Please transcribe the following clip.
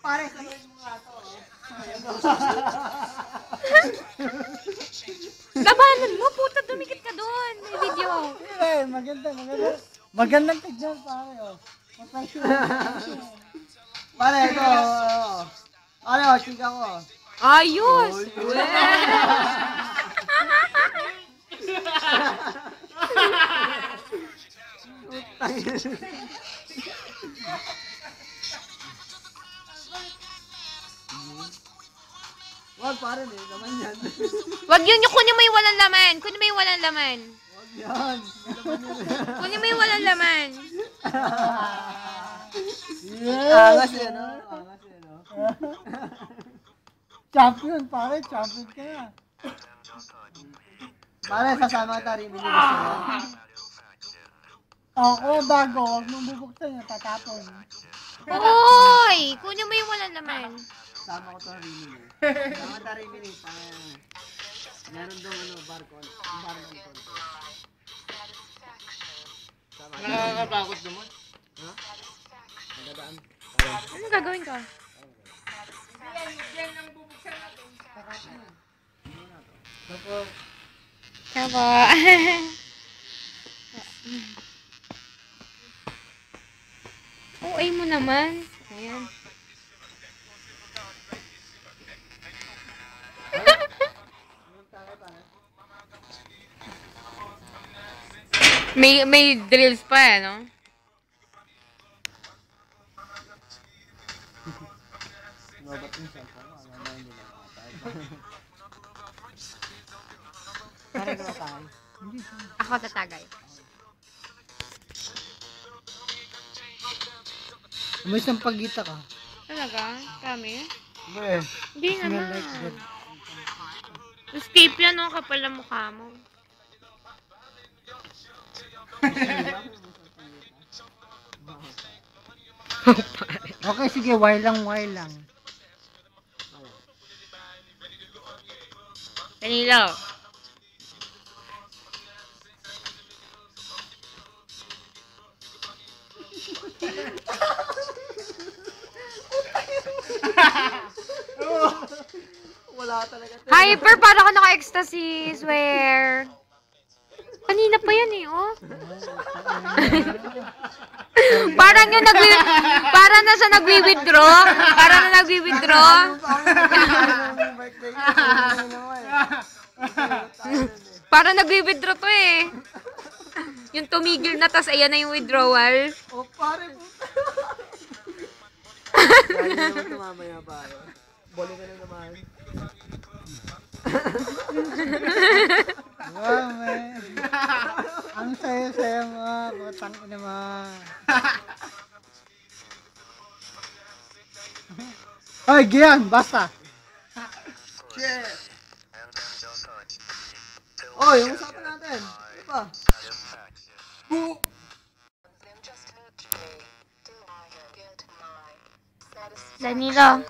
Pare, sabihin mo nga to. Labanan mo, puta, dumikit ka doon. May video. Maganda. Magandang tignan, pare, oh. Pare, ito, ano, chika ko. Ayos! Wag, pare, naman yan. Wag yun, kunin mo yung walang laman. Kunin mo yung walang laman. Wag yan. Kunin mo yung walang laman. Angas yan, no? Champion, pare. Champion ka na. Pare, sasama ka rin. Ako, bago. Huwag mong bubuksan yan. Tatapon. Hoy! Kunin mo yung walang laman. Sama ko ito rin. Sama ka rin. Meron doon, barko. Barko. Nakakatakot naman. Ha? Nagdadaan. Ano gagawin ka? Yan ang bubuksan natin. Kaba. Ay mo naman. Ayan. May drills pa eh, no? Ako tatagay. May isang pagita ka. Talaga? Kami? Be. Hindi naman. Escape yan, no? Kapal ang mukha mo. Okay, sige. While lang. Danilo. Wala talaga. Hyper, para ka naka-ecstasy, swear. Kanina pa yan eh, oh. Parang yung para na siya nagwi-withdraw. Para na nagwi-withdraw. Para nagwi-withdraw to eh. Yung tumigil na, tas ayan na yung withdrawal. Oh, pare po. Kaya naman ito mamaya, pare. Boli ka na naman. Wow, man. Ang saya-saya mo. Butang ina mo. Ay, Gian, basta. Shit. Oh, yung usapan natin. Ano ba? Danilo.